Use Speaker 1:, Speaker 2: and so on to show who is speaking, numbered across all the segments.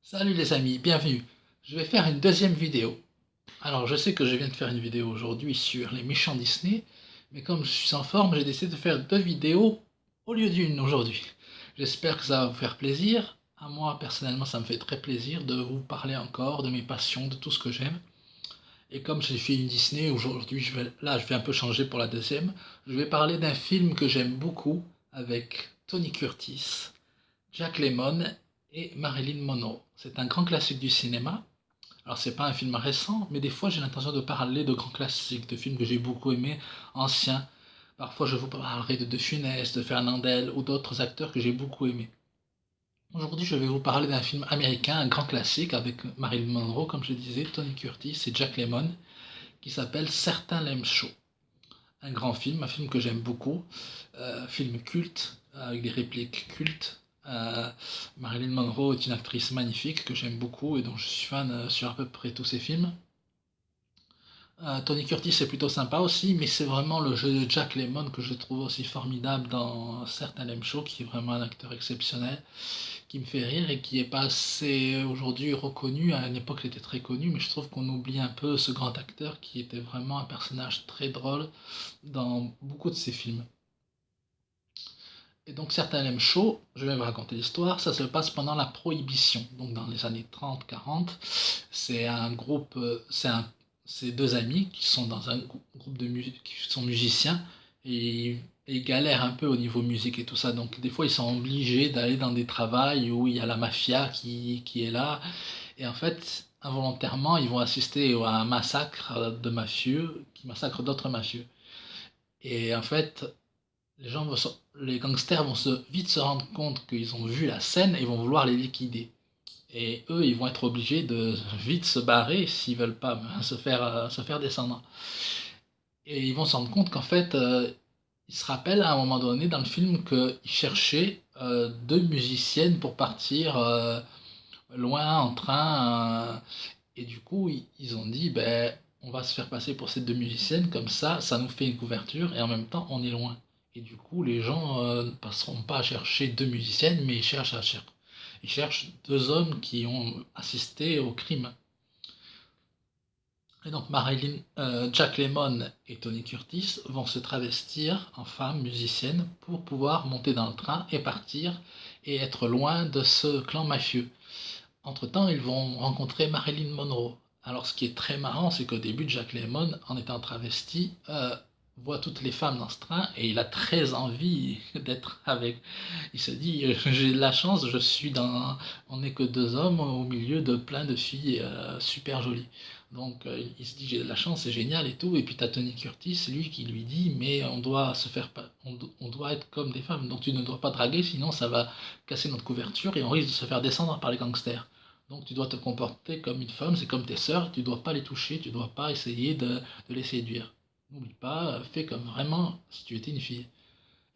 Speaker 1: Salut les amis, bienvenue. Je vais faire une deuxième vidéo. Alors je sais que je viens de faire une vidéo aujourd'hui sur les méchants Disney, mais comme je suis en forme, j'ai décidé de faire deux vidéos au lieu d'une aujourd'hui. J'espère que ça va vous faire plaisir. À moi personnellement, ça me fait très plaisir de vous parler encore de mes passions, de tout ce que j'aime. Et comme j'ai fait une Disney aujourd'hui, je vais un peu changer pour la deuxième. Je vais parler d'un film que j'aime beaucoup avec Tony Curtis, Jack Lemmon et Marilyn Monroe. C'est un grand classique du cinéma. Alors c'est pas un film récent, mais des fois j'ai l'intention de parler de grands classiques, de films que j'ai beaucoup aimés, anciens. Parfois je vous parlerai de Funès, de Fernandel ou d'autres acteurs que j'ai beaucoup aimés. Aujourd'hui je vais vous parler d'un film américain, un grand classique avec Marilyn Monroe, comme je disais, Tony Curtis et Jack Lemmon, qui s'appelle Certains l'aiment chaud. Un grand film, un film que j'aime beaucoup, film culte, avec des répliques cultes. Euh, Marilyn Monroe est une actrice magnifique que j'aime beaucoup et dont je suis fan sur à peu près tous ses films. Tony Curtis est plutôt sympa aussi, mais c'est vraiment le jeu de Jack Lemmon que je trouve aussi formidable dans Certains l'aiment chaud, qui est vraiment un acteur exceptionnel, qui me fait rire et qui est pas assez aujourd'hui reconnu. À une époque, il était très connu, mais je trouve qu'on oublie un peu ce grand acteur qui était vraiment un personnage très drôle dans beaucoup de ses films. Et donc certains l'aiment chaud, je vais vous raconter l'histoire, ça se passe pendant la Prohibition, donc dans les années 30-40. C'est un groupe, c'est deux amis qui sont dans un groupe de musique, qui sont musiciens, et ils galèrent un peu au niveau musique et tout ça. Donc des fois ils sont obligés d'aller dans des travails où il y a la mafia qui est là, et en fait involontairement ils vont assister à un massacre de mafieux qui massacrent d'autres mafieux. Et en fait, les gangsters vont vite se rendre compte qu'ils ont vu la scène et vont vouloir les liquider. Et eux, ils vont être obligés de vite se barrer s'ils veulent pas se faire descendre. Et ils vont se rendre compte qu'en fait, ils se rappellent à un moment donné dans le film qu'ils cherchaient deux musiciennes pour partir loin en train. Et du coup, ils ont dit, ben, on va se faire passer pour ces deux musiciennes, comme ça nous fait une couverture et en même temps, on est loin. Et du coup, les gens ne passeront pas à chercher deux musiciennes, mais ils cherchent deux hommes qui ont assisté au crime. Et donc Jack Lemmon et Tony Curtis vont se travestir en femmes musiciennes pour pouvoir monter dans le train et partir et être loin de ce clan mafieux. Entre-temps, ils vont rencontrer Marilyn Monroe. Alors, ce qui est très marrant, c'est qu'au début, Jack Lemmon, en étant travesti, voit toutes les femmes dans ce train et il a très envie d'être avec. Il se dit, j'ai de la chance, on n'est que deux hommes au milieu de plein de filles super jolies. Donc, il se dit, j'ai de la chance, c'est génial et tout. Et puis, t'as Tony Curtis, lui, qui lui dit, mais on doit se faire, on doit être comme des femmes. Donc, tu ne dois pas draguer, sinon ça va casser notre couverture et on risque de se faire descendre par les gangsters. Donc tu dois te comporter comme une femme, c'est comme tes sœurs, tu dois pas les toucher, tu dois pas essayer de les séduire. N'oublie pas, fais comme vraiment si tu étais une fille.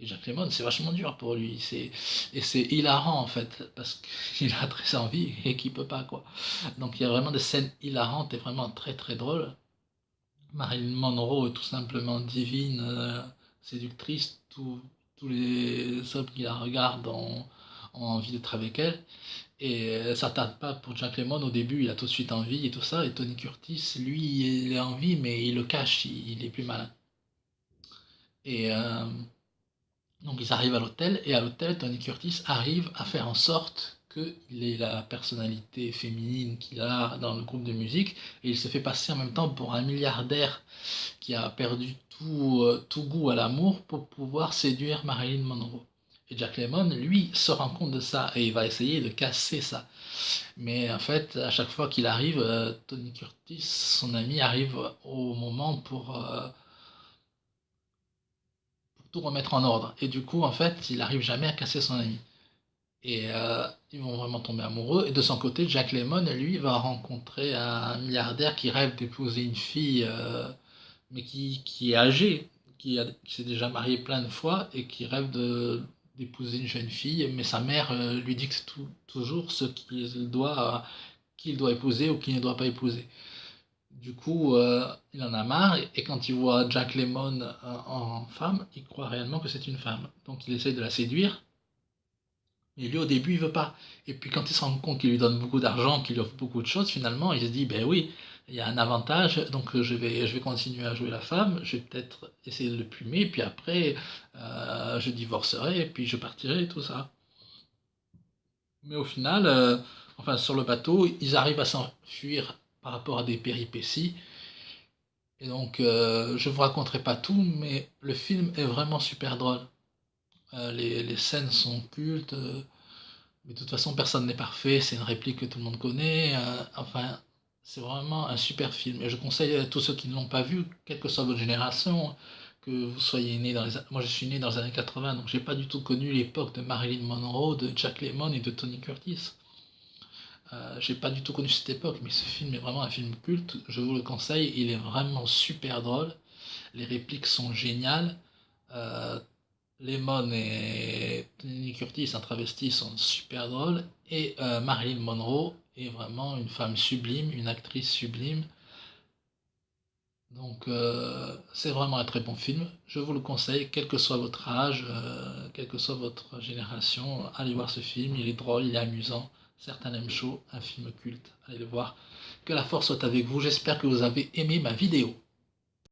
Speaker 1: Et Jack Lemmon, c'est vachement dur pour lui, et c'est hilarant en fait, parce qu'il a très envie et qu'il peut pas quoi. Donc il y a vraiment des scènes hilarantes et vraiment très très drôles. Marilyn Monroe est tout simplement divine, séductrice, tous les hommes qui la regardent ont envie d'être avec elle. Et ça tarde pas pour Jack Lemmon, au début il a tout de suite envie et tout ça, et Tony Curtis, lui, il a envie, mais il le cache, il est plus malin. Et donc ils arrivent à l'hôtel, et à l'hôtel, Tony Curtis arrive à faire en sorte qu'il ait la personnalité féminine qu'il a dans le groupe de musique, et il se fait passer en même temps pour un milliardaire qui a perdu tout goût à l'amour pour pouvoir séduire Marilyn Monroe. Et Jack Lemmon, lui, se rend compte de ça et il va essayer de casser ça. Mais en fait, à chaque fois qu'il arrive, Tony Curtis, son ami, arrive au moment pour tout remettre en ordre. Et du coup, en fait, il n'arrive jamais à casser son ami. Et ils vont vraiment tomber amoureux. Et de son côté, Jack Lemmon, lui, va rencontrer un milliardaire qui rêve d'épouser une fille, mais qui est âgé, qui s'est déjà marié plein de fois et qui rêve d'épouser une jeune fille, mais sa mère lui dit que c'est toujours ce qu'il doit épouser ou qu'il ne doit pas épouser. Du coup, il en a marre et quand il voit Jack Lemmon en femme, il croit réellement que c'est une femme. Donc il essaye de la séduire, Mais lui, au début, il veut pas. Et puis quand il se rend compte qu'il lui donne beaucoup d'argent, qu'il lui offre beaucoup de choses, finalement, il se dit, ben oui, il y a un avantage, donc je vais continuer à jouer la femme, je vais peut-être essayer de le plumer, puis après, je divorcerai, et puis je partirai, et tout ça. Mais au final, enfin, sur le bateau, ils arrivent à s'enfuir par rapport à des péripéties. Et donc, je vous raconterai pas tout, mais le film est vraiment super drôle. Les scènes sont cultes, mais de toute façon, personne n'est parfait, c'est une réplique que tout le monde connaît. Enfin, c'est vraiment un super film. Et je conseille à tous ceux qui ne l'ont pas vu, quelle que soit votre génération, que vous soyez né dans les... Moi, je suis né dans les années 80, donc j'ai pas du tout connu l'époque de Marilyn Monroe, de Jack Lemmon et de Tony Curtis. J'ai pas du tout connu cette époque, mais ce film est vraiment un film culte. Je vous le conseille, il est vraiment super drôle. Les répliques sont géniales. Euh, Lemon et Tony Curtis, un travesti, sont super drôles. Et Marilyn Monroe est vraiment une femme sublime, une actrice sublime. Donc c'est vraiment un très bon film. Je vous le conseille, quel que soit votre âge, quelle que soit votre génération, allez voir ce film. Il est drôle, il est amusant. Certes un aiment chaud, un film culte. Allez le voir. Que la force soit avec vous. J'espère que vous avez aimé ma vidéo.